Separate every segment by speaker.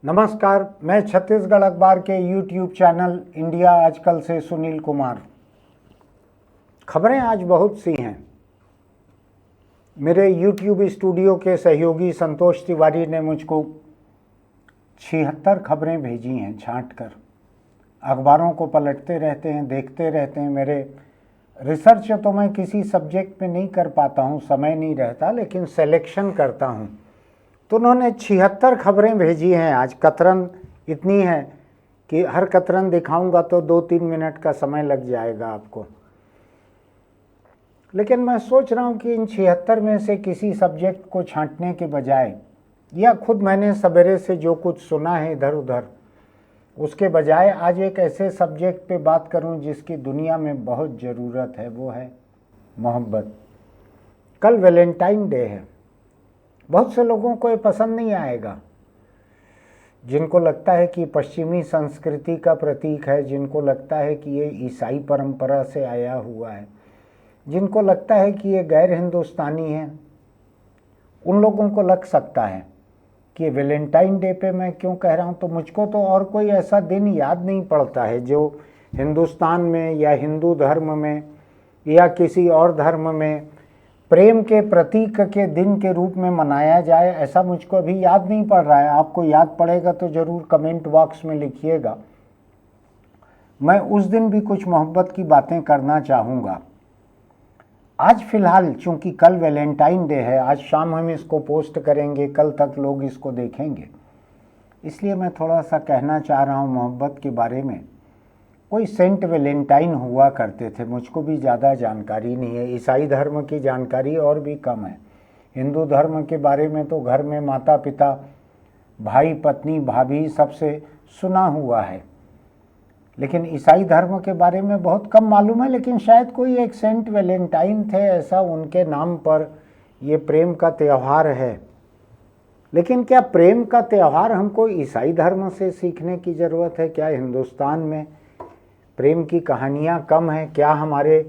Speaker 1: नमस्कार, मैं छत्तीसगढ़ अखबार के यूट्यूब चैनल इंडिया आजकल से सुनील कुमार। खबरें आज बहुत सी हैं। मेरे यूट्यूब स्टूडियो के सहयोगी संतोष तिवारी ने मुझको 76 खबरें भेजी हैं छांट कर। अखबारों को पलटते रहते हैं, देखते रहते हैं। मेरे रिसर्च तो मैं किसी सब्जेक्ट पे नहीं कर पाता हूँ, समय नहीं रहता, लेकिन सिलेक्शन करता हूँ। तो उन्होंने 76 खबरें भेजी हैं। आज कतरन इतनी है कि हर कतरन दिखाऊंगा तो 2-3 मिनट का समय लग जाएगा आपको। लेकिन मैं सोच रहा हूँ कि इन 76 में से किसी सब्जेक्ट को छांटने के बजाय, या खुद मैंने सवेरे से जो कुछ सुना है इधर उधर, उसके बजाय आज एक ऐसे सब्जेक्ट पे बात करूँ जिसकी दुनिया में बहुत ज़रूरत है। वो है मोहब्बत। कल वैलेंटाइन डे है। बहुत से लोगों को ये पसंद नहीं आएगा, जिनको लगता है कि पश्चिमी संस्कृति का प्रतीक है, जिनको लगता है कि ये ईसाई परंपरा से आया हुआ है, जिनको लगता है कि ये गैर हिंदुस्तानी है। उन लोगों को लग सकता है कि ये वैलेंटाइन डे पे मैं क्यों कह रहा हूँ। तो मुझको तो और कोई ऐसा दिन याद नहीं पड़ता है जो हिंदुस्तान में या हिंदू धर्म में या किसी और धर्म में प्रेम के प्रतीक के दिन के रूप में मनाया जाए। ऐसा मुझको अभी याद नहीं पड़ रहा है। आपको याद पड़ेगा तो ज़रूर कमेंट बॉक्स में लिखिएगा। मैं उस दिन भी कुछ मोहब्बत की बातें करना चाहूँगा। आज फ़िलहाल चूँकि कल वैलेंटाइन डे है, आज शाम हम इसको पोस्ट करेंगे, कल तक लोग इसको देखेंगे, इसलिए मैं थोड़ा सा कहना चाह रहा हूँ मोहब्बत के बारे में। कोई सेंट वैलेंटाइन हुआ करते थे, मुझको भी ज़्यादा जानकारी नहीं है। ईसाई धर्म की जानकारी और भी कम है। हिंदू धर्म के बारे में तो घर में माता पिता, भाई पत्नी, भाभी सबसे सुना हुआ है, लेकिन ईसाई धर्म के बारे में बहुत कम मालूम है। लेकिन शायद कोई एक सेंट वैलेंटाइन थे, ऐसा उनके नाम पर ये प्रेम का त्यौहार है। लेकिन क्या प्रेम का त्यौहार हमको ईसाई धर्म से सीखने की ज़रूरत है? क्या हिंदुस्तान में प्रेम की कहानियाँ कम हैं? क्या हमारे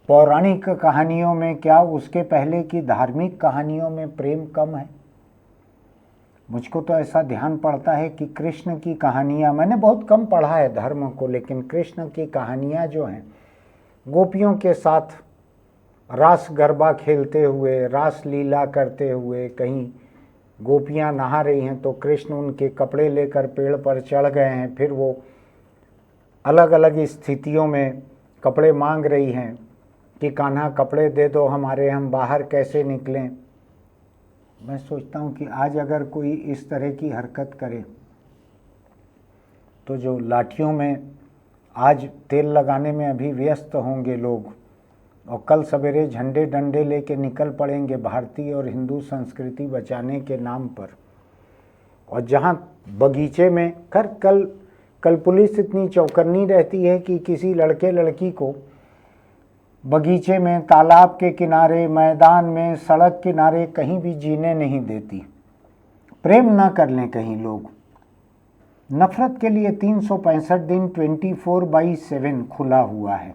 Speaker 1: पौराणिक कहानियों में, क्या उसके पहले की धार्मिक कहानियों में प्रेम कम है? मुझको तो ऐसा ध्यान पड़ता है कि कृष्ण की कहानियाँ, मैंने बहुत कम पढ़ा है धर्म को, लेकिन कृष्ण की कहानियाँ जो हैं, गोपियों के साथ रास गरबा खेलते हुए, रास लीला करते हुए, कहीं गोपियाँ नहा रही हैं तो कृष्ण उनके कपड़े लेकर पेड़ पर चढ़ गए हैं, फिर वो अलग अलग स्थितियों में कपड़े मांग रही हैं कि कान्हा कपड़े दे दो हमारे, हम बाहर कैसे निकलें। मैं सोचता हूँ कि आज अगर कोई इस तरह की हरकत करे तो जो लाठियों में आज तेल लगाने में अभी व्यस्त होंगे लोग, और कल सवेरे झंडे डंडे लेके निकल पड़ेंगे भारतीय और हिंदू संस्कृति बचाने के नाम पर। और जहाँ बगीचे में कल पुलिस इतनी चौकन्नी रहती है कि किसी लड़के लड़की को बगीचे में, तालाब के किनारे, मैदान में, सड़क किनारे कहीं भी जीने नहीं देती। प्रेम ना कर लें कहीं लोग। नफ़रत के लिए 365 दिन 24/7 खुला हुआ है।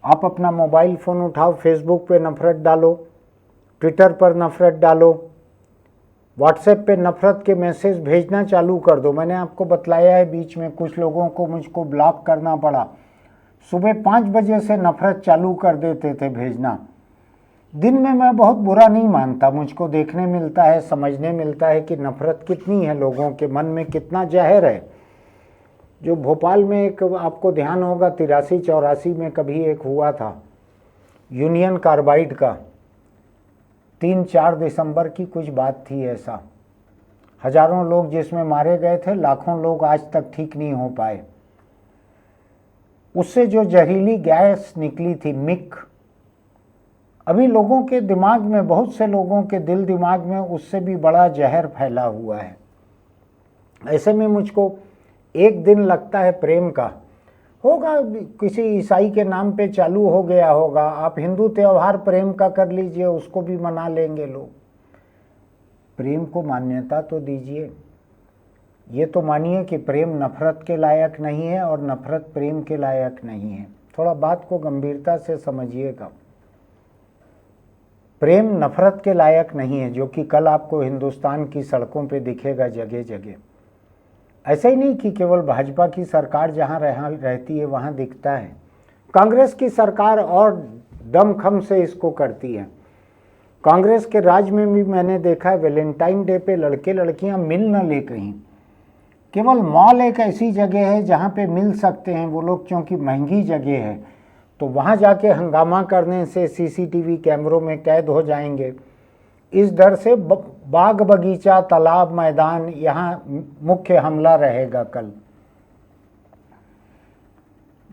Speaker 1: आप अपना मोबाइल फ़ोन उठाओ, फेसबुक पे नफ़रत डालो, ट्विटर पर नफ़रत डालो, व्हाट्सएप पे नफ़रत के मैसेज भेजना चालू कर दो। मैंने आपको बतलाया है बीच में कुछ लोगों को मुझको ब्लॉक करना पड़ा। सुबह 5 बजे से नफ़रत चालू कर देते थे भेजना। दिन में मैं बहुत बुरा नहीं मानता, मुझको देखने मिलता है, समझने मिलता है कि नफ़रत कितनी है लोगों के मन में, कितना जहर है। जो भोपाल में एक, आपको ध्यान होगा, 83-84 में कभी एक हुआ था यूनियन कार्बाइड का, 3-4 दिसंबर की कुछ बात थी ऐसा। हजारों लोग जिसमें मारे गए थे, लाखों लोग आज तक ठीक नहीं हो पाए। उससे जो जहरीली गैस निकली थी, मिक, अभी लोगों के दिमाग में, बहुत से लोगों के दिल दिमाग में उससे भी बड़ा जहर फैला हुआ है। ऐसे में मुझको एक दिन लगता है प्रेम का होगा, किसी ईसाई के नाम पे चालू हो गया होगा। आप हिंदू त्यौहार प्रेम का कर लीजिए, उसको भी मना लेंगे लोग। प्रेम को मान्यता तो दीजिए। ये तो मानिए कि प्रेम नफ़रत के लायक नहीं है और नफ़रत प्रेम के लायक नहीं है। थोड़ा बात को गंभीरता से समझिएगा। प्रेम नफ़रत के लायक नहीं है, जो कि कल आपको हिंदुस्तान की सड़कों पे दिखेगा जगह जगह। ऐसा ही नहीं कि केवल भाजपा की सरकार जहाँ रहती है वहाँ दिखता है, कांग्रेस की सरकार और दमखम से इसको करती है। कांग्रेस के राज में भी मैंने देखा है वैलेंटाइन डे पे लड़के लड़कियां मिल न ले कहीं, केवल मॉल एक ऐसी जगह है जहाँ पे मिल सकते हैं वो लोग, क्योंकि महंगी जगह है, तो वहाँ जाके हंगामा करने से सीसीटीवी कैमरों में कैद हो जाएंगे। इस डर से बाग बगीचा, तालाब, मैदान, यहाँ मुख्य हमला रहेगा कल।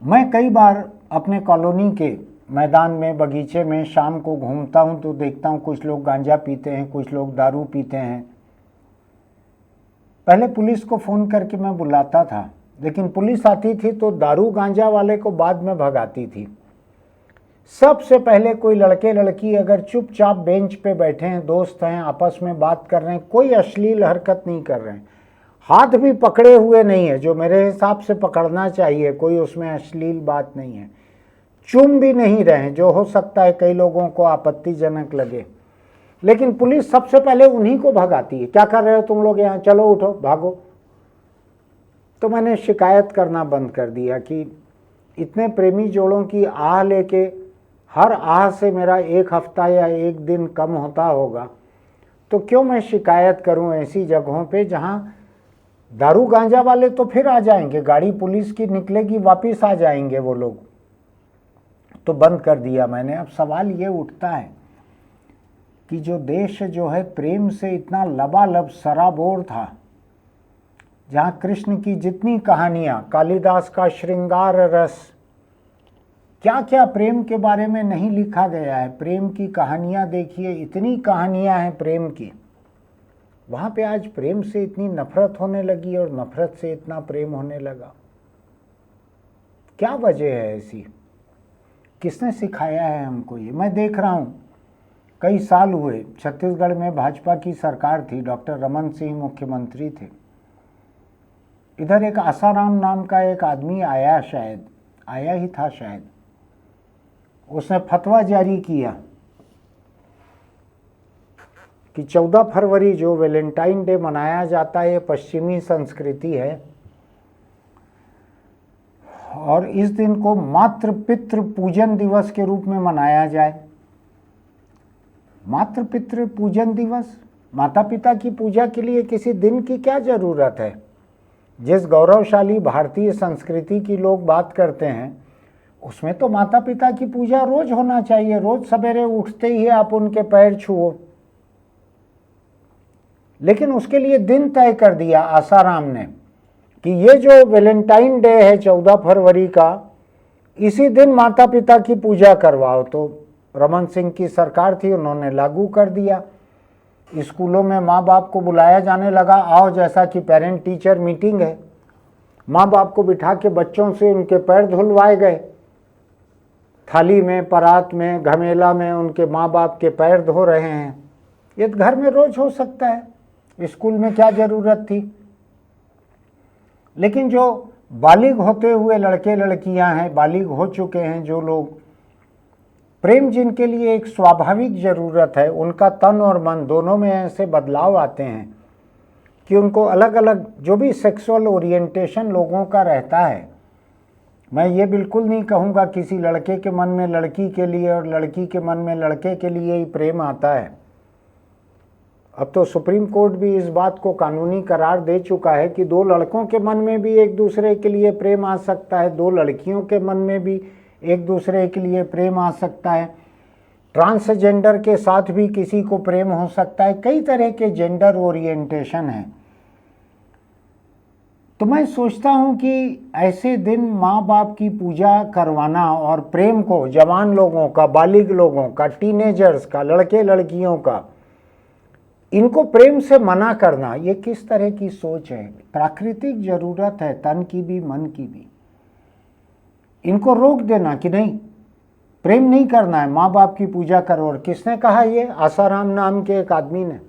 Speaker 1: मैं कई बार अपने कॉलोनी के मैदान में, बगीचे में शाम को घूमता हूँ तो देखता हूँ कुछ लोग गांजा पीते हैं, कुछ लोग दारू पीते हैं। पहले पुलिस को फ़ोन करके मैं बुलाता था, लेकिन पुलिस आती थी तो दारू गांजा वाले को बाद में भगाती थी। सबसे पहले कोई लड़के लड़की अगर चुपचाप बेंच पे बैठे हैं, दोस्त हैं, आपस में बात कर रहे हैं, कोई अश्लील हरकत नहीं कर रहे हैं, हाथ भी पकड़े हुए नहीं है जो मेरे हिसाब से पकड़ना चाहिए, कोई उसमें अश्लील बात नहीं है, चूम भी नहीं रहे हैं जो हो सकता है कई लोगों को आपत्तिजनक लगे, लेकिन पुलिस सबसे पहले उन्हीं को भगाती है। क्या कर रहे हो तुम लोग यहाँ, चलो उठो भागो। तो मैंने शिकायत करना बंद कर दिया कि इतने प्रेमी जोड़ों की आह लेके हर आह से मेरा एक हफ्ता या एक दिन कम होता होगा, तो क्यों मैं शिकायत करूं ऐसी जगहों पे जहां दारू गांजा वाले तो फिर आ जाएंगे, गाड़ी पुलिस की निकलेगी, वापस आ जाएंगे वो लोग। तो बंद कर दिया मैंने। अब सवाल ये उठता है कि जो देश जो है प्रेम से इतना लबालब सराबोर था, जहाँ कृष्ण की जितनी कहानियाँ, कालिदास का श्रृंगार रस, क्या क्या प्रेम के बारे में नहीं लिखा गया है। प्रेम की कहानियाँ देखिए, इतनी कहानियाँ हैं प्रेम की, वहाँ पे आज प्रेम से इतनी नफरत होने लगी और नफरत से इतना प्रेम होने लगा। क्या वजह है ऐसी, किसने सिखाया है हमको ये? मैं देख रहा हूँ कई साल हुए, छत्तीसगढ़ में भाजपा की सरकार थी, डॉक्टर रमन सिंह मुख्यमंत्री थे। इधर एक आसाराम नाम का एक आदमी आया, शायद आया ही था शायद, उसने फतवा जारी किया कि 14 फरवरी जो वैलेंटाइन डे मनाया जाता है, ये पश्चिमी संस्कृति है और इस दिन को मातृ पितृ पूजन दिवस के रूप में मनाया जाए। मातृ पितृ पूजन दिवस, माता पिता की पूजा के लिए किसी दिन की क्या जरूरत है? जिस गौरवशाली भारतीय संस्कृति की लोग बात करते हैं उसमें तो माता पिता की पूजा रोज होना चाहिए, रोज सवेरे उठते ही आप उनके पैर छुओ। लेकिन उसके लिए दिन तय कर दिया आसाराम ने कि ये जो वैलेंटाइन डे है 14 फरवरी का, इसी दिन माता पिता की पूजा करवाओ। तो रमन सिंह की सरकार थी, उन्होंने लागू कर दिया। स्कूलों में माँ बाप को बुलाया जाने लगा, आओ, जैसा कि पेरेंट टीचर मीटिंग है, माँ बाप को बिठा के बच्चों से उनके पैर धुलवाए गए, थाली में, परात में, घमेला में उनके माँ बाप के पैर धो रहे हैं। ये तो घर में रोज हो सकता है, स्कूल में क्या जरूरत थी? लेकिन जो बालिग होते हुए लड़के लड़कियां हैं, बालिग हो चुके हैं जो लोग, प्रेम जिनके लिए एक स्वाभाविक जरूरत है, उनका तन और मन दोनों में ऐसे बदलाव आते हैं कि उनको अलग अलग जो भी सेक्सुअल ओरिएंटेशन लोगों का रहता है, मैं ये बिल्कुल नहीं कहूँगा किसी लड़के के मन में लड़की के लिए और लड़की के मन में लड़के के लिए ही प्रेम आता है। अब तो सुप्रीम कोर्ट भी इस बात को कानूनी करार दे चुका है कि 2 लड़कों के मन में भी एक दूसरे के लिए प्रेम आ सकता है, 2 लड़कियों के मन में भी एक दूसरे के लिए प्रेम आ सकता है, ट्रांसजेंडर के साथ भी किसी को प्रेम हो सकता है। कई तरह के जेंडर ओरिएंटेशन हैं। तो मैं सोचता हूँ कि ऐसे दिन माँ बाप की पूजा करवाना और प्रेम को जवान लोगों का, बालिग लोगों का, टीनेजर्स का, लड़के लड़कियों का, इनको प्रेम से मना करना, ये किस तरह की सोच है? प्राकृतिक जरूरत है तन की भी मन की भी। इनको रोक देना कि नहीं, प्रेम नहीं करना है, माँ बाप की पूजा करो। और किसने कहा ये? आसाराम नाम के एक आदमी ने।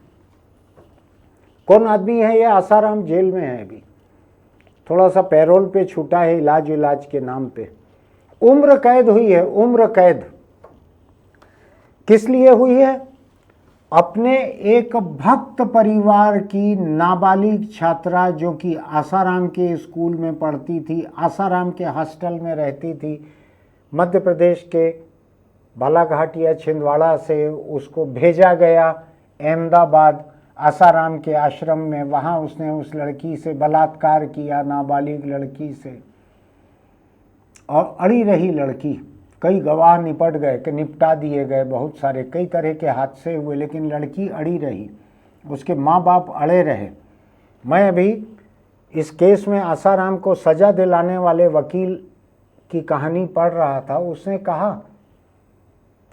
Speaker 1: कौन आदमी है ये? आसाराम जेल में है अभी, थोड़ा सा पैरोल पे छूटा है इलाज के नाम पे। उम्र कैद हुई है, उम्र कैद। किस लिए हुई है? अपने एक भक्त परिवार की नाबालिग छात्रा जो कि आसाराम के स्कूल में पढ़ती थी, आसाराम के हॉस्टल में रहती थी, मध्य प्रदेश के बालाघाट या छिंदवाड़ा से उसको भेजा गया अहमदाबाद आसाराम के आश्रम में। वहाँ उसने उस लड़की से बलात्कार किया, नाबालिग लड़की से, और अड़ी रही लड़की। कई गवाह निपट गए कि निपटा दिए गए, बहुत सारे कई तरह के हादसे हुए, लेकिन लड़की अड़ी रही, उसके माँ बाप अड़े रहे। मैं अभी इस केस में आसाराम को सज़ा दिलाने वाले वकील की कहानी पढ़ रहा था। उसने कहा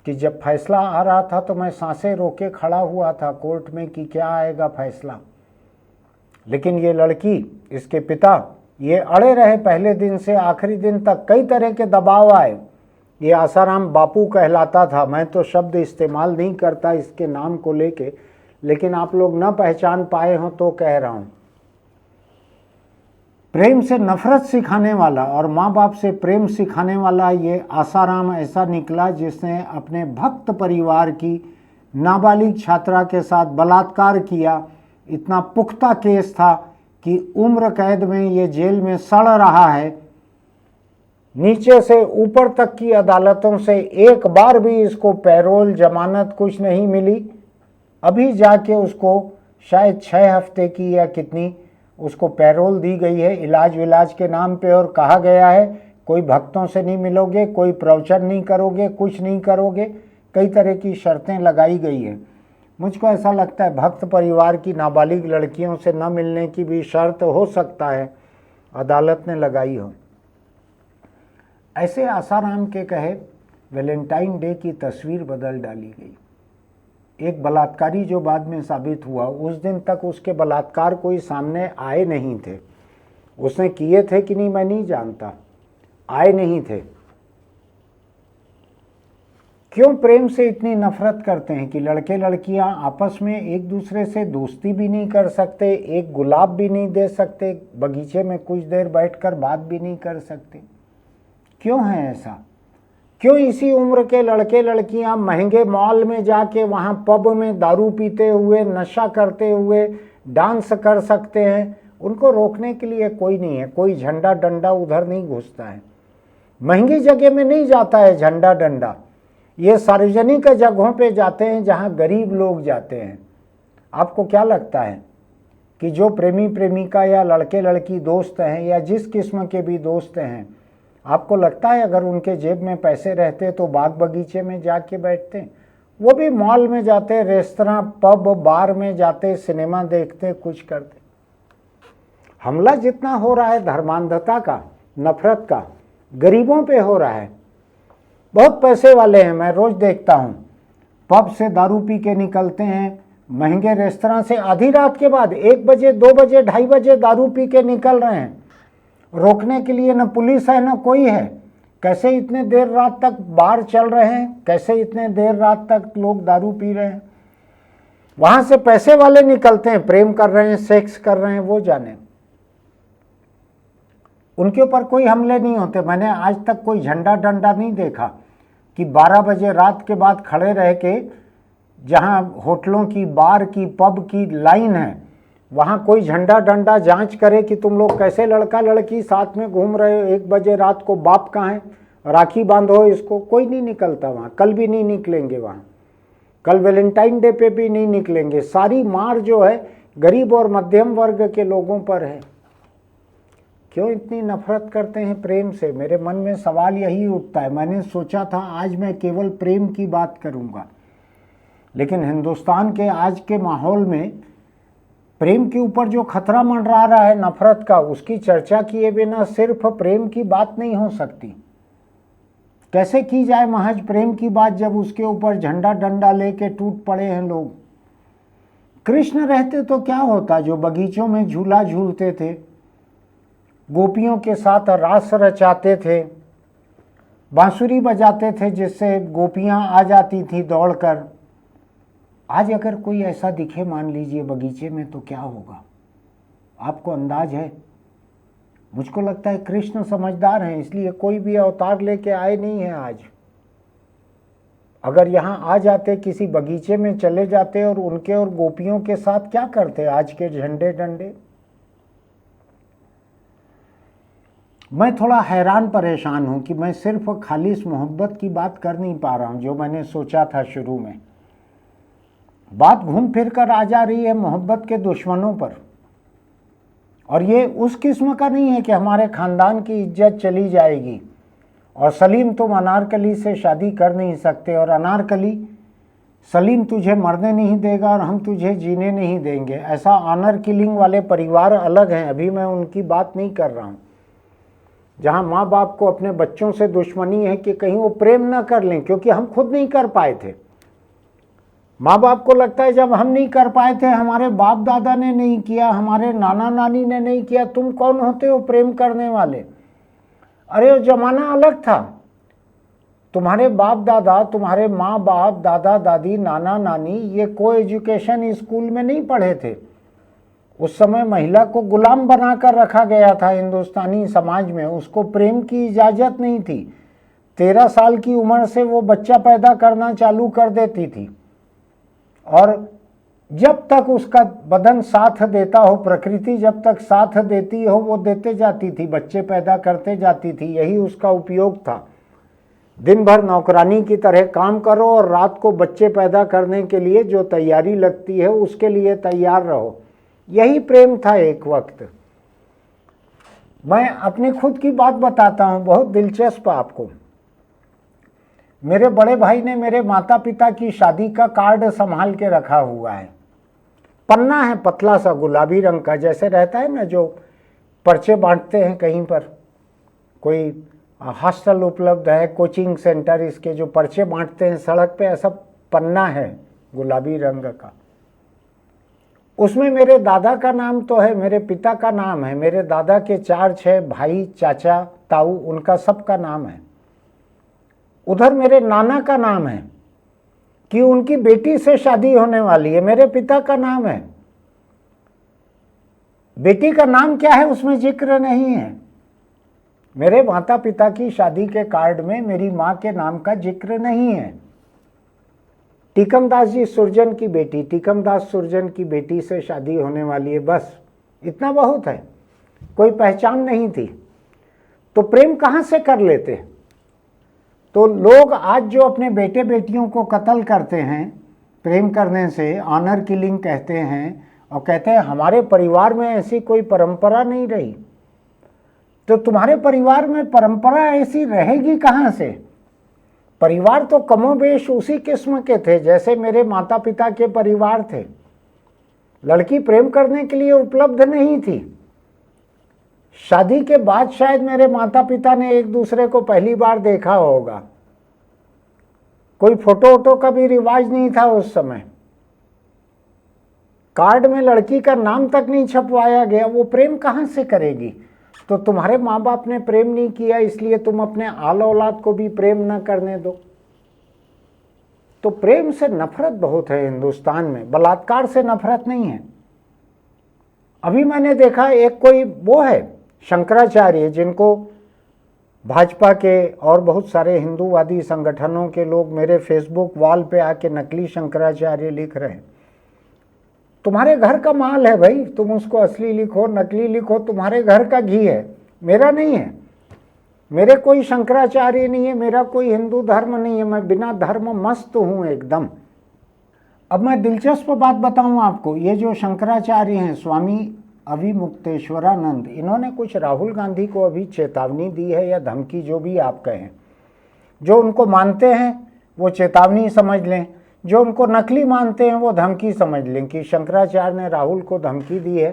Speaker 1: कि जब फैसला आ रहा था तो मैं सांसें रोके खड़ा हुआ था कोर्ट में कि क्या आएगा फैसला, लेकिन ये लड़की, इसके पिता, ये अड़े रहे पहले दिन से आखिरी दिन तक। कई तरह के दबाव आए। ये आसाराम बापू कहलाता था। मैं तो शब्द इस्तेमाल नहीं करता इसके नाम को लेके, लेकिन आप लोग न पहचान पाए हो तो कह रहा हूँ। प्रेम से नफरत सिखाने वाला और माँ बाप से प्रेम सिखाने वाला ये आसाराम ऐसा निकला जिसने अपने भक्त परिवार की नाबालिग छात्रा के साथ बलात्कार किया। इतना पुख्ता केस था कि उम्र कैद में ये जेल में सड़ रहा है। नीचे से ऊपर तक की अदालतों से एक बार भी इसको पैरोल, जमानत कुछ नहीं मिली। अभी जाके उसको शायद 6 हफ्ते की या कितनी उसको पैरोल दी गई है इलाज विलाज के नाम पे, और कहा गया है कोई भक्तों से नहीं मिलोगे, कोई प्रवचन नहीं करोगे, कुछ नहीं करोगे। कई तरह की शर्तें लगाई गई है। मुझको ऐसा लगता है भक्त परिवार की नाबालिग लड़कियों से न मिलने की भी शर्त हो सकता है अदालत ने लगाई हो। ऐसे आसाराम के कहे वैलेंटाइन डे की तस्वीर बदल डाली गई। एक बलात्कारी जो बाद में साबित हुआ, उस दिन तक उसके बलात्कार कोई सामने आए नहीं थे। उसने किए थे कि नहीं मैं नहीं जानता, आए नहीं थे। क्यों प्रेम से इतनी नफरत करते हैं कि लड़के लड़कियां आपस में एक दूसरे से दोस्ती भी नहीं कर सकते, एक गुलाब भी नहीं दे सकते, बगीचे में कुछ देर बैठकर बात भी नहीं कर सकते? क्यों है ऐसा? क्यों इसी उम्र के लड़के लड़कियां महंगे मॉल में जाके वहाँ पब में दारू पीते हुए, नशा करते हुए डांस कर सकते हैं? उनको रोकने के लिए कोई नहीं है, कोई झंडा डंडा उधर नहीं घुसता है। महंगी जगह में नहीं जाता है झंडा डंडा, ये सार्वजनिक जगहों पे जाते हैं जहाँ गरीब लोग जाते हैं। आपको क्या लगता है कि जो प्रेमी प्रेमिका या लड़के लड़की दोस्त हैं या जिस किस्म के भी दोस्त हैं, आपको लगता है अगर उनके जेब में पैसे रहते तो बाग बगीचे में जाके बैठते? वो भी मॉल में जाते, रेस्तरां, पब, बार में जाते, सिनेमा देखते, कुछ करते। हमला जितना हो रहा है धर्मांधता का, नफरत का, गरीबों पे हो रहा है। बहुत पैसे वाले हैं, मैं रोज देखता हूँ, पब से दारू पी के निकलते हैं, महंगे रेस्तरां से आधी रात के बाद 1 बजे, 2 बजे, 2:30 बजे दारू पी के निकल रहे हैं। रोकने के लिए न पुलिस है न कोई है। कैसे इतने देर रात तक बार चल रहे हैं, कैसे इतने देर रात तक लोग दारू पी रहे हैं? वहां से पैसे वाले निकलते हैं, प्रेम कर रहे हैं, सेक्स कर रहे हैं, वो जाने। उनके ऊपर कोई हमले नहीं होते। मैंने आज तक कोई झंडा डंडा नहीं देखा कि 12 बजे रात के बाद खड़े रह के, जहां होटलों की, बार की, पब की लाइन है, वहाँ कोई झंडा डंडा जांच करे कि तुम लोग कैसे लड़का लड़की साथ में घूम रहे हो 1 बजे रात को, बाप कहाँ है, राखी बांधो इसको। कोई नहीं निकलता वहाँ, कल भी नहीं निकलेंगे वहाँ, कल वैलेंटाइन डे पे भी नहीं निकलेंगे। सारी मार जो है गरीब और मध्यम वर्ग के लोगों पर है। क्यों इतनी नफरत करते हैं प्रेम से? मेरे मन में सवाल यही उठता है। मैंने सोचा था आज मैं केवल प्रेम की बात करूँगा, लेकिन हिंदुस्तान के आज के माहौल में प्रेम के ऊपर जो खतरा मंडरा रहा है नफरत का, उसकी चर्चा किए बिना सिर्फ प्रेम की बात नहीं हो सकती। कैसे की जाए महज प्रेम की बात जब उसके ऊपर झंडा डंडा लेके टूट पड़े हैं लोग? कृष्ण रहते तो क्या होता, जो बगीचों में झूला झूलते थे, गोपियों के साथ रास रचाते थे, बांसुरी बजाते थे जिससे गोपियां आ जाती थी दौड़कर। आज अगर कोई ऐसा दिखे मान लीजिए बगीचे में, तो क्या होगा? आपको अंदाज है? मुझको लगता है कृष्ण समझदार हैं, इसलिए कोई भी अवतार लेके आए नहीं है आज। अगर यहाँ आ जाते, किसी बगीचे में चले जाते और उनके और गोपियों के साथ क्या करते आज के झंडे डंडे। मैं थोड़ा हैरान परेशान हूँ कि मैं सिर्फ खालिस मोहब्बत की बात कर नहीं पा रहा हूँ जो मैंने सोचा था शुरू में। बात घूम फिर कर आ जा रही है मोहब्बत के दुश्मनों पर। और ये उस किस्म का नहीं है कि हमारे ख़ानदान की इज्जत चली जाएगी और सलीम तुम अनारकली से शादी कर नहीं सकते और अनारकली सलीम तुझे मरने नहीं देगा और हम तुझे जीने नहीं देंगे। ऐसा ऑनर किलिंग वाले परिवार अलग हैं, अभी मैं उनकी बात नहीं कर रहा हूँ। जहाँ माँ बाप को अपने बच्चों से दुश्मनी है कि कहीं वो प्रेम ना कर लें, क्योंकि हम खुद नहीं कर पाए थे। माँ बाप को लगता है जब हम नहीं कर पाए थे, हमारे बाप दादा ने नहीं किया, हमारे नाना नानी ने नहीं किया, तुम कौन होते हो प्रेम करने वाले। अरे वो जमाना अलग था। तुम्हारे बाप दादा, तुम्हारे माँ बाप, दादा दादी, नाना नानी ये को एजुकेशन स्कूल में नहीं पढ़े थे। उस समय महिला को गुलाम बनाकर रखा गया था हिंदुस्तानी समाज में, उसको प्रेम की इजाज़त नहीं थी। 13 साल की उम्र से वो बच्चा पैदा करना चालू कर देती थी और जब तक उसका बदन साथ देता हो, प्रकृति जब तक साथ देती हो वो देते जाती थी, बच्चे पैदा करते जाती थी। यही उसका उपयोग था। दिन भर नौकरानी की तरह काम करो और रात को बच्चे पैदा करने के लिए जो तैयारी लगती है उसके लिए तैयार रहो। यही प्रेम था एक वक्त। मैं अपनी खुद की बात बताता हूँ, बहुत दिलचस्प आपको। मेरे बड़े भाई ने मेरे माता पिता की शादी का कार्ड संभाल के रखा हुआ है। पन्ना है पतला सा गुलाबी रंग का, जैसे रहता है ना जो पर्चे बांटते हैं कहीं पर, कोई हॉस्टल उपलब्ध है, कोचिंग सेंटर, इसके जो पर्चे बांटते हैं सड़क पे, ऐसा पन्ना है गुलाबी रंग का। उसमें मेरे दादा का नाम तो है, मेरे पिता का नाम है, मेरे दादा के 4-6 भाई, चाचा, ताऊ, उनका सबका नाम है। उधर मेरे नाना का नाम है कि उनकी बेटी से शादी होने वाली है, मेरे पिता का नाम है। बेटी का नाम क्या है उसमें जिक्र नहीं है। मेरे माता पिता की शादी के कार्ड में मेरी माँ के नाम का जिक्र नहीं है। टीकमदास जी सुरजन की बेटी, टीकमदास सुरजन की बेटी से शादी होने वाली है, बस इतना बहुत है, कोई पहचान नहीं थी। तो प्रेम कहाँ से कर लेते। तो लोग आज जो अपने बेटे बेटियों को कत्ल करते हैं प्रेम करने से, ऑनर किलिंग कहते हैं और कहते हैं हमारे परिवार में ऐसी कोई परंपरा नहीं रही। तो तुम्हारे परिवार में परंपरा ऐसी रहेगी कहाँ से। परिवार तो कमोबेश उसी किस्म के थे जैसे मेरे माता पिता के परिवार थे। लड़की प्रेम करने के लिए उपलब्ध नहीं थी। शादी के बाद शायद मेरे माता पिता ने एक दूसरे को पहली बार देखा होगा। कोई फोटो वोटो का भी रिवाज नहीं था उस समय। कार्ड में लड़की का नाम तक नहीं छपवाया गया, वो प्रेम कहाँ से करेगी। तो तुम्हारे माँ बाप ने प्रेम नहीं किया, इसलिए तुम अपने आल औलाद को भी प्रेम न करने दो। तो प्रेम से नफरत बहुत है हिंदुस्तान में, बलात्कार से नफरत नहीं है। अभी मैंने देखा एक कोई वो है शंकराचार्य, जिनको भाजपा के और बहुत सारे हिंदूवादी संगठनों के लोग मेरे फेसबुक वॉल पे आके नकली शंकराचार्य लिख रहे हैं। तुम्हारे घर का माल है भाई, तुम उसको असली लिखो नकली लिखो, तुम्हारे घर का घी है, मेरा नहीं है। मेरे कोई शंकराचार्य नहीं है, मेरा कोई हिंदू धर्म नहीं है, मैं बिना धर्म मस्त हूँ एकदम। अब मैं दिलचस्प बात बताऊँ आपको, ये जो शंकराचार्य हैं स्वामी अविमुक्तेश्वरानंद, इन्होंने कुछ राहुल गांधी को अभी चेतावनी दी है या धमकी, जो भी आप कहें। जो उनको मानते हैं वो चेतावनी समझ लें, जो उनको नकली मानते हैं वो धमकी समझ लें कि शंकराचार्य ने राहुल को धमकी दी है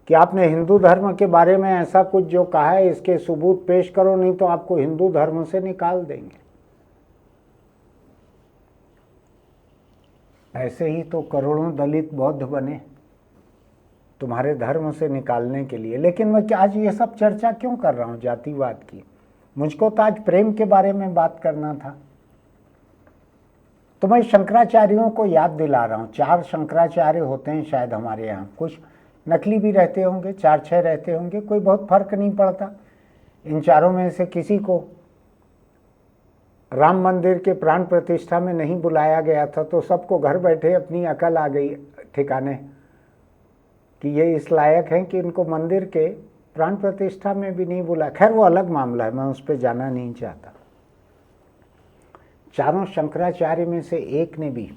Speaker 1: कि आपने हिंदू धर्म के बारे में ऐसा कुछ जो कहा है इसके सबूत पेश करो, नहीं तो आपको हिंदू धर्म से निकाल देंगे। ऐसे ही तो करोड़ों दलित बौद्ध बने तुम्हारे धर्म से निकालने के लिए। लेकिन मैं आज ये सब चर्चा क्यों कर रहा हूँ जातिवाद की। मुझको तो आज प्रेम के बारे में बात करना था। तो मैं शंकराचार्यों को याद दिला रहा हूँ। 4 शंकराचार्य होते हैं शायद हमारे यहाँ, कुछ नकली भी रहते होंगे, 4-6 रहते होंगे, कोई बहुत फर्क नहीं पड़ता। इन चारों में से किसी को राम मंदिर के प्राण प्रतिष्ठा में नहीं बुलाया गया था तो सबको घर बैठे अपनी अकल आ गई ठिकाने कि ये इस लायक हैं कि इनको मंदिर के प्राण प्रतिष्ठा में भी नहीं बुलाया। खैर वो अलग मामला है, मैं उस पर जाना नहीं चाहता। चारों शंकराचार्य में से एक ने भी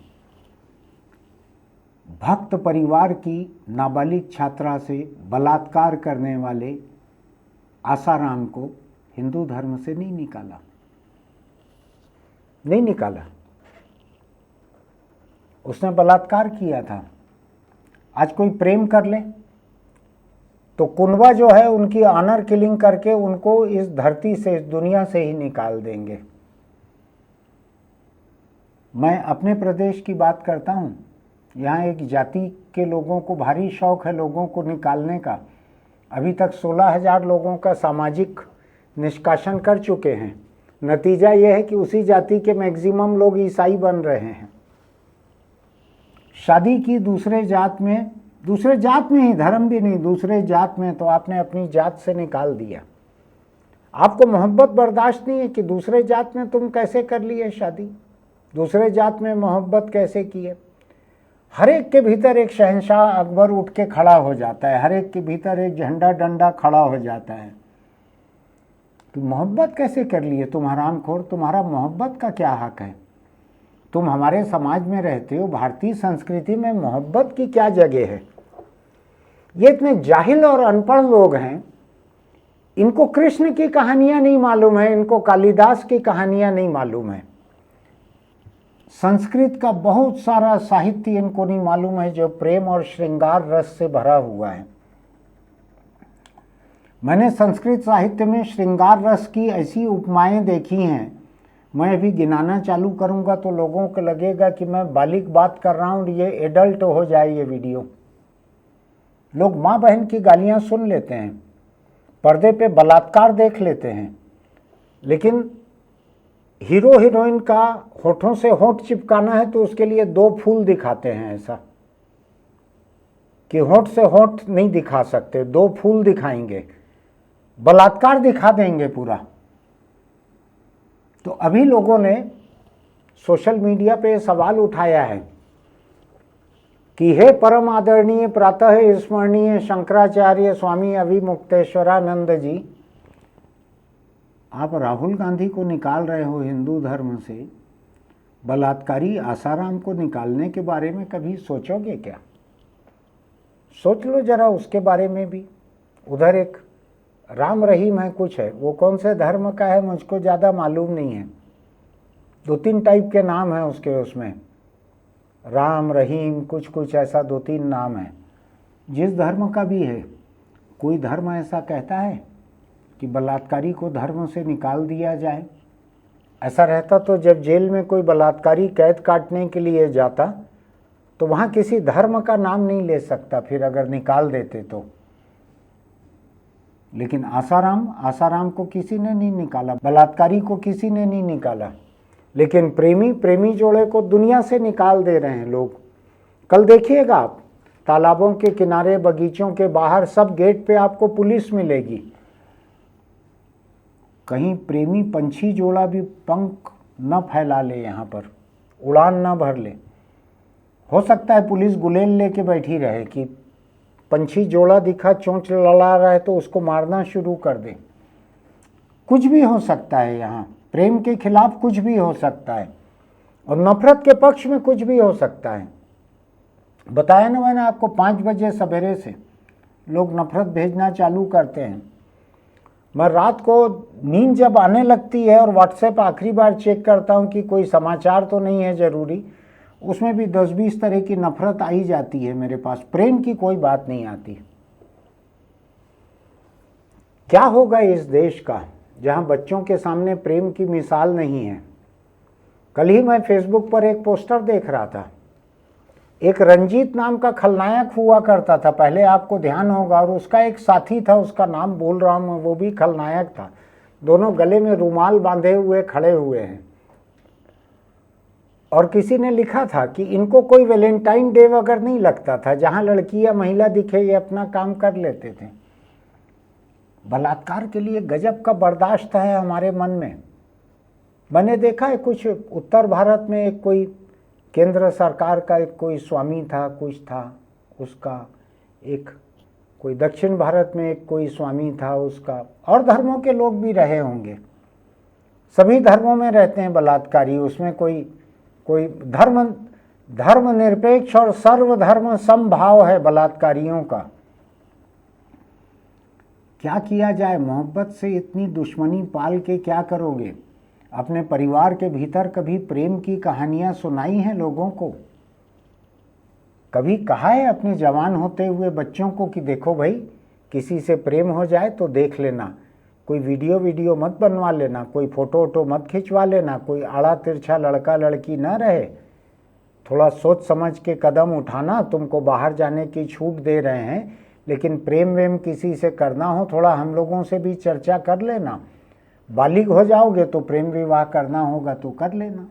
Speaker 1: भक्त परिवार की नाबालिग छात्रा से बलात्कार करने वाले आसाराम को हिंदू धर्म से नहीं निकाला, नहीं निकाला। उसने बलात्कार किया था। आज कोई प्रेम कर ले तो कुनबा जो है उनकी ऑनर किलिंग करके उनको इस धरती से, इस दुनिया से ही निकाल देंगे। मैं अपने प्रदेश की बात करता हूँ। यहाँ एक जाति के लोगों को भारी शौक है लोगों को निकालने का। अभी तक 16,000 लोगों का सामाजिक निष्कासन कर चुके हैं। नतीजा यह है कि उसी जाति के मैक्सिमम लोग ईसाई बन रहे हैं। शादी की दूसरे जात में ही, धर्म भी नहीं, दूसरे जात में, तो आपने अपनी जात से निकाल दिया। आपको मोहब्बत बर्दाश्त नहीं है कि दूसरे जात में तुम कैसे कर लिए शादी, दूसरे जात में मोहब्बत कैसे किए। हर एक के भीतर एक शहंशाह अकबर उठ के खड़ा हो जाता है, हर एक के भीतर एक झंडा डंडा खड़ा हो जाता है कि मोहब्बत कैसे कर लिए तुम हरामखोर, तुम्हारा मोहब्बत का क्या हक है। तुम हमारे समाज में रहते हो, भारतीय संस्कृति में मोहब्बत की क्या जगह है। ये इतने जाहिल और अनपढ़ लोग हैं, इनको कृष्ण की कहानियां नहीं मालूम है, इनको कालिदास की कहानियां नहीं मालूम है, संस्कृत का बहुत सारा साहित्य इनको नहीं मालूम है जो प्रेम और श्रृंगार रस से भरा हुआ है। मैंने संस्कृत साहित्य में श्रृंगार रस की ऐसी उपमाएं देखी हैं, मैं अभी गिनाना चालू करूंगा तो लोगों को लगेगा कि मैं बालिग बात कर रहा हूं, ये एडल्ट हो जाए ये वीडियो। लोग माँ बहन की गालियां सुन लेते हैं, पर्दे पे बलात्कार देख लेते हैं, लेकिन हीरो हीरोइन का होठों से होठ चिपकाना है तो उसके लिए 2 फूल दिखाते हैं, ऐसा कि होठ से होठ नहीं दिखा सकते, 2 फूल दिखाएंगे, बलात्कार दिखा देंगे पूरा। तो अभी लोगों ने सोशल मीडिया पे सवाल उठाया है कि हे परम आदरणीय प्रातः स्मरणीय शंकराचार्य स्वामी अभिमुक्तेश्वरानंद जी, आप राहुल गांधी को निकाल रहे हो हिंदू धर्म से, बलात्कारी आसाराम को निकालने के बारे में कभी सोचोगे क्या? सोच लो जरा उसके बारे में भी। उधर एक राम रहीम है, कुछ है, वो कौन से धर्म का है मुझको ज़्यादा मालूम नहीं है, 2-3 टाइप के नाम हैं उसके, उसमें राम रहीम कुछ ऐसा 2-3 नाम है। जिस धर्म का भी है, कोई धर्म ऐसा कहता है कि बलात्कारी को धर्म से निकाल दिया जाए। ऐसा रहता तो जब जेल में कोई बलात्कारी कैद काटने के लिए जाता तो वहाँ किसी धर्म का नाम नहीं ले सकता फिर, अगर निकाल देते तो। लेकिन आसाराम को किसी ने नहीं निकाला, बलात्कारी को किसी ने नहीं निकाला, लेकिन प्रेमी जोड़े को दुनिया से निकाल दे रहे हैं लोग। कल देखिएगा आप, तालाबों के किनारे, बगीचों के बाहर, सब गेट पे आपको पुलिस मिलेगी। कहीं प्रेमी पंछी जोड़ा भी पंख न फैला ले, यहाँ पर उड़ान न भर ले। हो सकता है पुलिस गुलेल लेके बैठी रहे कि पंछी जोड़ा दिखा, चोंच लड़ा रहा है तो उसको मारना शुरू कर दे। कुछ भी हो सकता है यहाँ, प्रेम के खिलाफ कुछ भी हो सकता है और नफरत के पक्ष में कुछ भी हो सकता है। बताया ना मैंने आपको, 5 बजे सवेरे से लोग नफरत भेजना चालू करते हैं। मैं रात को नींद जब आने लगती है और व्हाट्सएप आखिरी बार चेक करता हूँ कि कोई समाचार तो नहीं है ज़रूरी, उसमें भी 10-20 तरह की नफरत आई जाती है मेरे पास, प्रेम की कोई बात नहीं आती। क्या होगा इस देश का जहाँ बच्चों के सामने प्रेम की मिसाल नहीं है। कल ही मैं फेसबुक पर एक पोस्टर देख रहा था, एक रंजीत नाम का खलनायक हुआ करता था पहले, आपको ध्यान होगा, और उसका एक साथी था, उसका नाम भूल रहा हूँ, वो भी खलनायक था। दोनों गले में रुमाल बांधे हुए खड़े हुए हैं और किसी ने लिखा था कि इनको कोई वैलेंटाइन डे वगैरह नहीं लगता था, जहाँ लड़की या महिला दिखे ये अपना काम कर लेते थे। बलात्कार के लिए गजब का बर्दाश्त है हमारे मन में। मैंने देखा है कुछ उत्तर भारत में एक कोई केंद्र सरकार का एक कोई स्वामी था, कुछ था उसका, एक कोई दक्षिण भारत में एक कोई स्वामी था उसका, और धर्मों के लोग भी रहे होंगे, सभी धर्मों में रहते हैं बलात्कारी, उसमें कोई कोई धर्मनिरपेक्ष और सर्वधर्म समभाव है बलात्कारियों का। क्या किया जाए? मोहब्बत से इतनी दुश्मनी पाल के क्या करोगे? अपने परिवार के भीतर कभी प्रेम की कहानियां सुनाई हैं लोगों को? कभी कहा है अपने जवान होते हुए बच्चों को कि देखो भाई, किसी से प्रेम हो जाए तो देख लेना, कोई वीडियो मत बनवा लेना, कोई फोटो मत खिंचवा लेना, कोई आड़ा तिरछा लड़का लड़की न रहे, थोड़ा सोच समझ के कदम उठाना, तुमको बाहर जाने की छूट दे रहे हैं, लेकिन प्रेम वेम किसी से करना हो थोड़ा हम लोगों से भी चर्चा कर लेना, बालिग हो जाओगे तो प्रेम विवाह करना होगा तो कर लेना।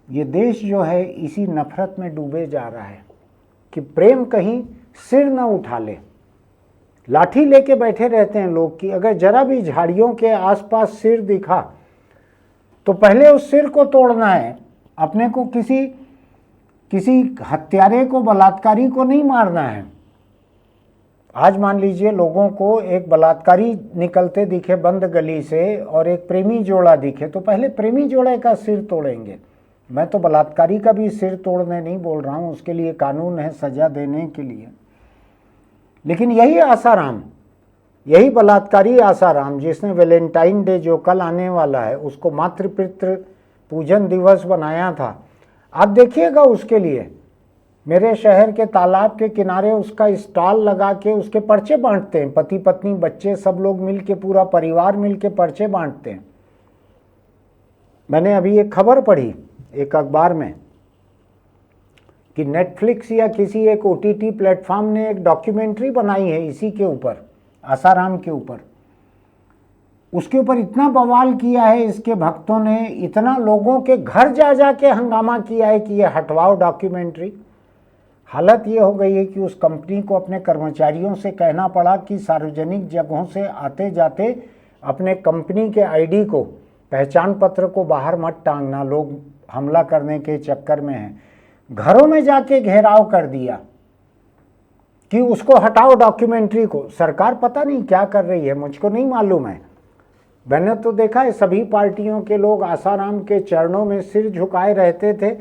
Speaker 1: ये देश जो है इसी नफरत में डूबे जा रहा है कि प्रेम कहीं सिर न उठा ले। लाठी लेके बैठे रहते हैं लोग कि अगर जरा भी झाड़ियों के आसपास सिर दिखा तो पहले उस सिर को तोड़ना है, अपने को किसी हत्यारे को, बलात्कारी को नहीं मारना है। आज मान लीजिए लोगों को एक बलात्कारी निकलते दिखे बंद गली से और एक प्रेमी जोड़ा दिखे तो पहले प्रेमी जोड़े का सिर तोड़ेंगे। मैं तो बलात्कारी का भी सिर तोड़ने नहीं बोल रहा हूँ, उसके लिए कानून है सजा देने के लिए। लेकिन यही आसाराम, यही बलात्कारी आसाराम जिसने वैलेंटाइन डे जो कल आने वाला है उसको मातृपितृ पूजन दिवस बनाया था, आप देखिएगा उसके लिए मेरे शहर के तालाब के किनारे उसका स्टॉल लगा के उसके पर्चे बांटते हैं, पति पत्नी बच्चे सब लोग मिल के, पूरा परिवार मिल के पर्चे बांटते हैं। मैंने अभी एक खबर पढ़ी एक अखबार में कि नेटफ्लिक्स या किसी एक OTT प्लेटफॉर्म ने एक डॉक्यूमेंट्री बनाई है इसी के ऊपर, आसाराम के ऊपर। उसके ऊपर इतना बवाल किया है इसके भक्तों ने, इतना लोगों के घर जा जा के हंगामा किया है कि ये हटवाओ डॉक्यूमेंट्री। हालत ये हो गई है कि उस कंपनी को अपने कर्मचारियों से कहना पड़ा कि सार्वजनिक जगहों से आते जाते अपने कंपनी के ID को, पहचान पत्र को बाहर मत टांगना, लोग हमला करने के चक्कर में हैं। घरों में जाके घेराव कर दिया कि उसको हटाओ डॉक्यूमेंट्री को। सरकार पता नहीं क्या कर रही है, मुझको नहीं मालूम है। मैंने तो देखा है सभी पार्टियों के लोग आसाराम के चरणों में सिर झुकाए रहते थे।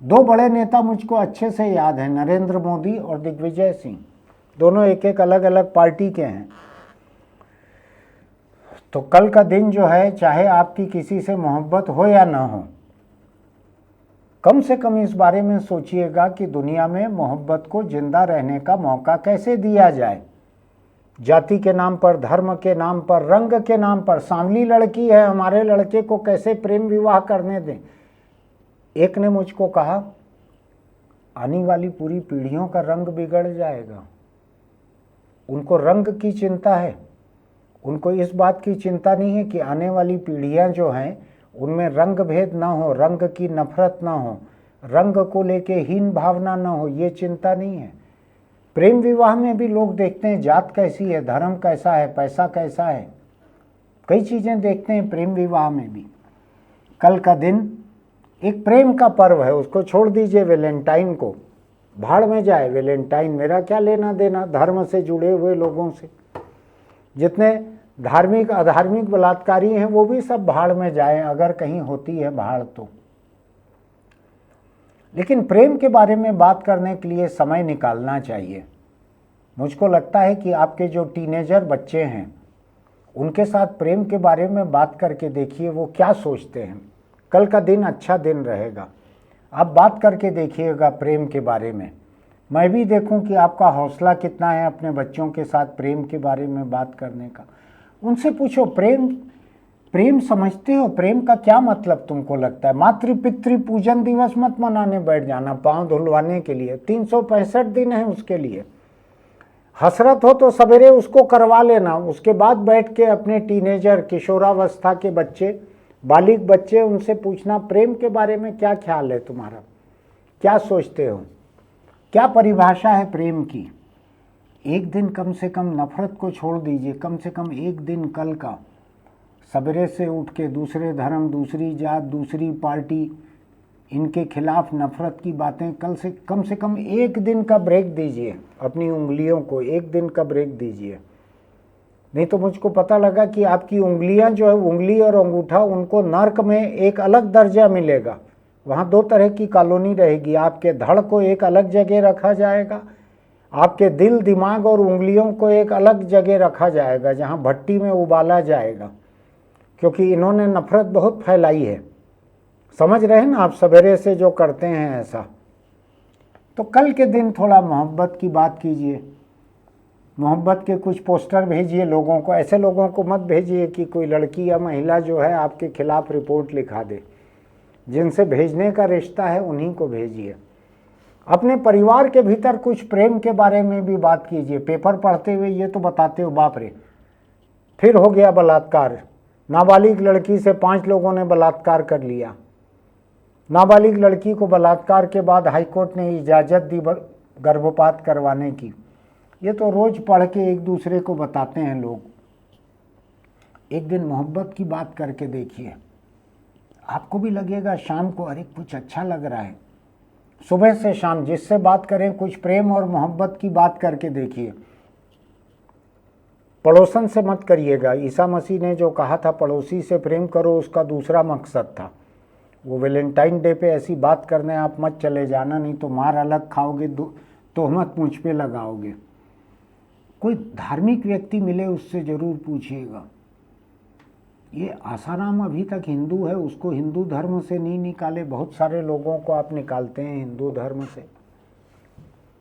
Speaker 1: दो बड़े नेता मुझको अच्छे से याद हैं, नरेंद्र मोदी और दिग्विजय सिंह, दोनों एक एक अलग अलग पार्टी के हैं। तो कल का दिन जो है, चाहे आपकी किसी से मोहब्बत हो या ना हो, कम से कम इस बारे में सोचिएगा कि दुनिया में मोहब्बत को जिंदा रहने का मौका कैसे दिया जाए। जाति के नाम पर, धर्म के नाम पर, रंग के नाम पर, सांवली लड़की है हमारे लड़के को कैसे प्रेम विवाह करने दें। एक ने मुझको कहा आने वाली पूरी पीढ़ियों का रंग बिगड़ जाएगा। उनको रंग की चिंता है, उनको इस बात की चिंता नहीं है कि आने वाली पीढ़ियां जो हैं उनमें रंग भेद ना हो, रंग की नफरत ना हो, रंग को लेके हीन भावना ना हो, ये चिंता नहीं है। प्रेम विवाह में भी लोग देखते हैं जात कैसी है, धर्म कैसा है, पैसा कैसा है, कई चीज़ें देखते हैं प्रेम विवाह में भी। कल का दिन एक प्रेम का पर्व है, उसको छोड़ दीजिए, वैलेंटाइन को भाड़ में जाए। वैलेंटाइन मेरा क्या लेना देना धर्म से जुड़े हुए लोगों से। जितने धार्मिक अधार्मिक बलात्कारी हैं वो भी सब भाड़ में जाए, अगर कहीं होती है भाड़ तो। लेकिन प्रेम के बारे में बात करने के लिए समय निकालना चाहिए। मुझको लगता है कि आपके जो टीनेजर बच्चे हैं उनके साथ प्रेम के बारे में बात करके देखिए वो क्या सोचते हैं। कल का दिन अच्छा दिन रहेगा, आप बात करके देखिएगा प्रेम के बारे में। मैं भी देखूं कि आपका हौसला कितना है अपने बच्चों के साथ प्रेम के बारे में बात करने का। उनसे पूछो प्रेम समझते हो? प्रेम का क्या मतलब तुमको लगता है? मातृपितृ पूजन दिवस मत मनाने बैठ जाना पाँव धुलवाने के लिए, 365 दिन है उसके लिए। हसरत हो तो सवेरे उसको करवा लेना, उसके बाद बैठ के अपने टीनेजर किशोरावस्था के बच्चे, बालिग बच्चे, उनसे पूछना प्रेम के बारे में क्या ख्याल है तुम्हारा, क्या सोचते हो, क्या परिभाषा है प्रेम की। एक दिन कम से कम नफरत को छोड़ दीजिए, कम से कम एक दिन कल का सवेरे से उठ के दूसरे धर्म, दूसरी जात, दूसरी पार्टी, इनके खिलाफ नफरत की बातें। कम से कम एक दिन का ब्रेक दीजिए, अपनी उंगलियों को एक दिन का ब्रेक दीजिए। नहीं तो मुझको पता लगा कि आपकी उंगलियां जो है, उंगली और अंगूठा, उनको नर्क में एक अलग दर्जा मिलेगा। वहाँ दो तरह की कॉलोनी रहेगी। आपके धड़ को एक अलग जगह रखा जाएगा, आपके दिल, दिमाग और उंगलियों को एक अलग जगह रखा जाएगा, जहाँ भट्टी में उबाला जाएगा, क्योंकि इन्होंने नफरत बहुत फैलाई है। समझ रहे हैं ना आप, सवेरे से जो करते हैं ऐसा। तो कल के दिन थोड़ा मोहब्बत की बात कीजिए, मोहब्बत के कुछ पोस्टर भेजिए लोगों को। ऐसे लोगों को मत भेजिए कि कोई लड़की या महिला जो है आपके खिलाफ रिपोर्ट लिखा दे। जिनसे भेजने का रिश्ता है उन्हीं को भेजिए। अपने परिवार के भीतर कुछ प्रेम के बारे में भी बात कीजिए। पेपर पढ़ते हुए ये तो बताते हो, बाप रे फिर हो गया बलात्कार, नाबालिग लड़की से 5 लोगों ने बलात्कार कर लिया। नाबालिग लड़की को बलात्कार के बाद हाईकोर्ट ने इजाज़त दी गर्भपात करवाने की। ये तो रोज़ पढ़ के एक दूसरे को बताते हैं लोग। एक दिन मोहब्बत की बात करके देखिए, आपको भी लगेगा शाम को अरे कुछ अच्छा लग रहा है। सुबह से शाम जिससे बात करें कुछ प्रेम और मोहब्बत की बात करके देखिए। पड़ोसन से मत करिएगा। ईसा मसीह ने जो कहा था पड़ोसी से प्रेम करो, उसका दूसरा मकसद था। वो वैलेंटाइन डे पे ऐसी बात करने आप मत चले जाना, नहीं तो मार अलग खाओगे, तोहमत मुझ पे लगाओगे। कोई धार्मिक व्यक्ति मिले उससे ज़रूर पूछिएगा। ये आसाराम अभी तक हिंदू है, उसको हिंदू धर्म से नहीं निकाले। बहुत सारे लोगों को आप निकालते हैं हिंदू धर्म से।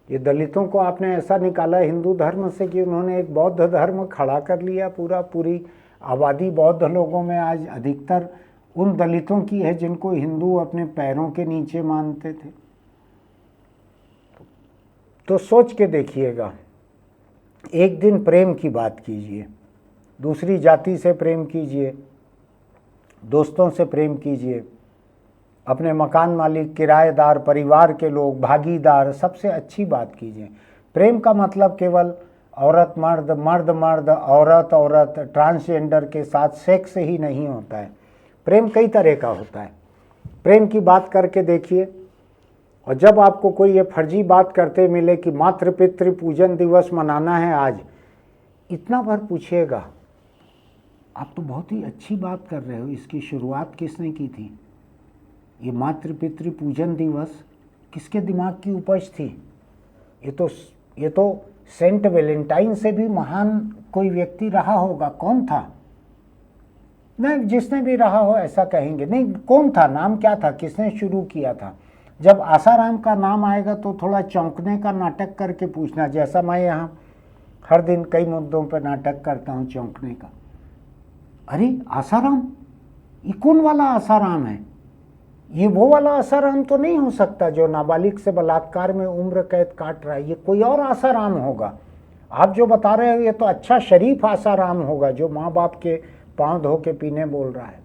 Speaker 1: ये दलितों को आपने ऐसा निकाला हिंदू धर्म से कि उन्होंने एक बौद्ध धर्म खड़ा कर लिया। पूरी आबादी बौद्ध लोगों में आज अधिकतर उन दलितों की है जिनको हिंदू अपने पैरों के नीचे मानते थे। तो सोच के देखिएगा। एक दिन प्रेम की बात कीजिए, दूसरी जाति से प्रेम कीजिए, दोस्तों से प्रेम कीजिए, अपने मकान मालिक, किराएदार, परिवार के लोग, भागीदार, सबसे अच्छी बात कीजिए। प्रेम का मतलब केवल औरत मर्द, मर्द मर्द, औरत औरत, ट्रांसजेंडर के साथ सेक्स ही नहीं होता है। प्रेम कई तरह का होता है। प्रेम की बात करके देखिए। और जब आपको कोई ये फर्जी बात करते मिले कि मातृ पितृ पूजन दिवस मनाना है आज, इतना भर पूछिएगा, आप तो बहुत ही अच्छी बात कर रहे हो, इसकी शुरुआत किसने की थी? ये मातृ पितृ पूजन दिवस किसके दिमाग की उपज थी? ये तो सेंट वैलेंटाइन से भी महान कोई व्यक्ति रहा होगा। कौन था? नहीं, जिसने भी रहा हो ऐसा कहेंगे। नहीं, कौन था? नाम क्या था? किसने शुरू किया था? जब आसाराम का नाम आएगा तो थोड़ा चौंकने का नाटक करके पूछना, जैसा मैं यहाँ हर दिन कई मुद्दों पर नाटक करता हूँ चौंकने का। अरे आसाराम, ये कौन वाला आसाराम है? ये वो वाला आसाराम तो नहीं हो सकता जो नाबालिग से बलात्कार में उम्र कैद काट रहा है। ये कोई और आसाराम होगा। आप जो बता रहे हो ये तो अच्छा शरीफ आसाराम होगा जो माँ बाप के पाँव धो के पीने बोल रहा है।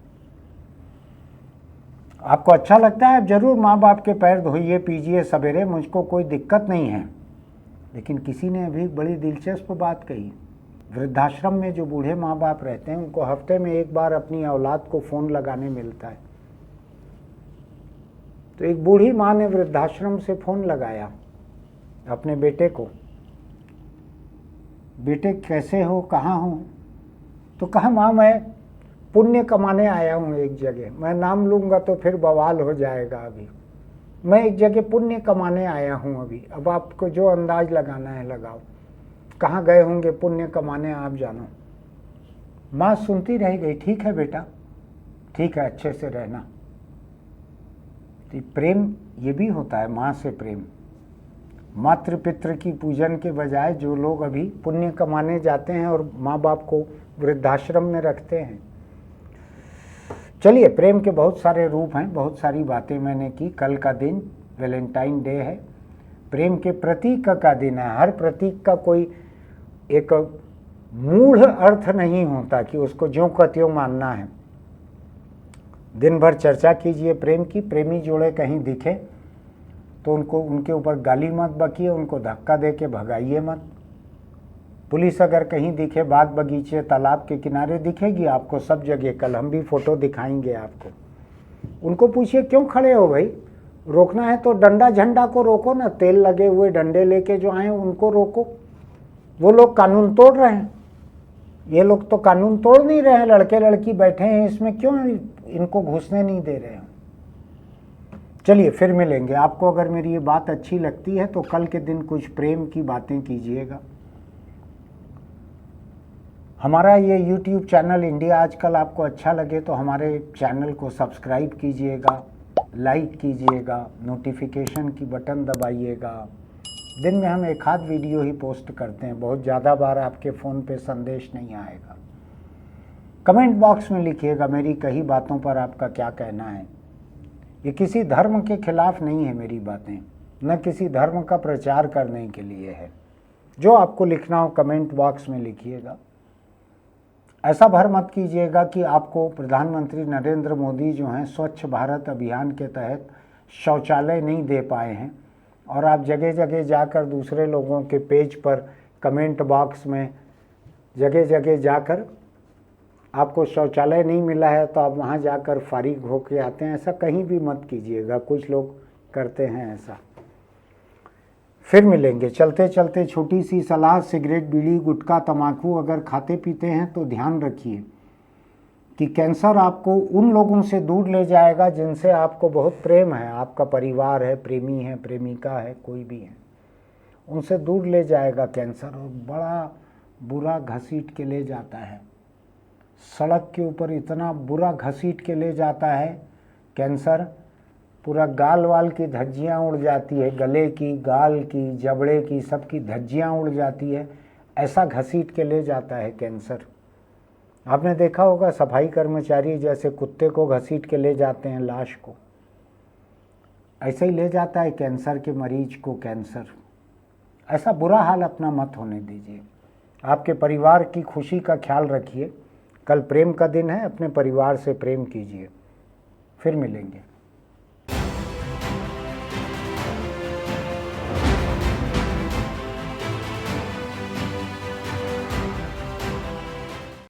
Speaker 1: आपको अच्छा लगता है, आप जरूर माँ बाप के पैर धोइए, पीजिए सवेरे, मुझको कोई दिक्कत नहीं है। लेकिन किसी ने अभी बड़ी दिलचस्प बात कही। वृद्धाश्रम में जो बूढ़े माँ बाप रहते हैं उनको हफ्ते में एक बार अपनी औलाद को फ़ोन लगाने मिलता है। तो एक बूढ़ी माँ ने वृद्धाश्रम से फ़ोन लगाया अपने बेटे को, बेटे कैसे हो, कहाँ हो? तो कहा माँ मैं पुण्य कमाने आया हूँ एक जगह। मैं नाम लूँगा तो फिर बवाल हो जाएगा। अभी मैं एक जगह पुण्य कमाने आया हूँ अभी। अब आपको जो अंदाज लगाना है लगाओ। कहाँ गए होंगे पुण्य कमाने, आप जानो। माँ सुनती रह गई। ठीक है बेटा, ठीक है, अच्छे से रहना। तो प्रेम ये भी होता है, माँ से प्रेम। मातृ पितृ की पूजन के बजाय जो लोग अभी पुण्य कमाने जाते हैं और माँ बाप को वृद्धाश्रम में रखते हैं। चलिए, प्रेम के बहुत सारे रूप हैं, बहुत सारी बातें मैंने की। कल का दिन वैलेंटाइन डे है, प्रेम के प्रतीक का दिन है। हर प्रतीक का कोई एक मूढ़ अर्थ नहीं होता कि उसको ज्यों का त्यों मानना है। दिन भर चर्चा कीजिए प्रेम की। प्रेमी जोड़े कहीं दिखे तो उनके ऊपर गाली मत बकिए, उनको धक्का दे के भगाइए मत। पुलिस अगर कहीं दिखे, बाग बगीचे तालाब के किनारे दिखेगी आपको सब जगह। कल हम भी फ़ोटो दिखाएंगे आपको। उनको पूछिए क्यों खड़े हो भाई, रोकना है तो डंडा झंडा को रोको ना, तेल लगे हुए डंडे लेके जो आए उनको रोको। वो लोग कानून तोड़ रहे हैं, ये लोग तो कानून तोड़ नहीं रहे हैं, लड़के लड़की बैठे हैं इसमें, क्यों इनको घुसने नहीं दे रहे हैं। चलिए फिर मिलेंगे। आपको अगर मेरी ये बात अच्छी लगती है तो कल के दिन कुछ प्रेम की बातें कीजिएगा। हमारा ये YouTube चैनल इंडिया आजकल आपको अच्छा लगे तो हमारे चैनल को सब्सक्राइब कीजिएगा, लाइक कीजिएगा, नोटिफिकेशन की बटन दबाइएगा। दिन में हम एक आध वीडियो ही पोस्ट करते हैं, बहुत ज़्यादा बार आपके फ़ोन पे संदेश नहीं आएगा। कमेंट बॉक्स में लिखिएगा मेरी कही बातों पर आपका क्या कहना है। ये किसी धर्म के खिलाफ नहीं है मेरी बातें, न किसी धर्म का प्रचार करने के लिए है। जो आपको लिखना हो कमेंट बॉक्स में लिखिएगा। ऐसा भर मत कीजिएगा कि आपको प्रधानमंत्री नरेंद्र मोदी जो हैं स्वच्छ भारत अभियान के तहत शौचालय नहीं दे पाए हैं और आप जगह जगह जाकर दूसरे लोगों के पेज पर कमेंट बॉक्स में जगह जगह जाकर आपको शौचालय नहीं मिला है तो आप वहाँ जाकर फारिग होके आते हैं। ऐसा कहीं भी मत कीजिएगा, कुछ लोग करते हैं ऐसा। फिर मिलेंगे। चलते चलते छोटी सी सलाह, सिगरेट बीड़ी गुटखा तंबाकू अगर खाते पीते हैं तो ध्यान रखिए कि कैंसर आपको उन लोगों से दूर ले जाएगा जिनसे आपको बहुत प्रेम है, आपका परिवार है, प्रेमी है, प्रेमिका है, कोई भी है, उनसे दूर ले जाएगा कैंसर। और बड़ा बुरा घसीट के ले जाता है, सड़क के ऊपर इतना बुरा घसीट के ले जाता है कैंसर, पूरा गाल वाल की धज्जियाँ उड़ जाती है, गले की, गाल की, जबड़े की, सबकी धज्जियाँ उड़ जाती है। ऐसा घसीट के ले जाता है कैंसर। आपने देखा होगा सफाई कर्मचारी जैसे कुत्ते को घसीट के ले जाते हैं लाश को, ऐसे ही ले जाता है कैंसर के मरीज को कैंसर। ऐसा बुरा हाल अपना मत होने दीजिए। आपके परिवार की खुशी का ख्याल रखिए। कल प्रेम का दिन है, अपने परिवार से प्रेम कीजिए। फिर मिलेंगे।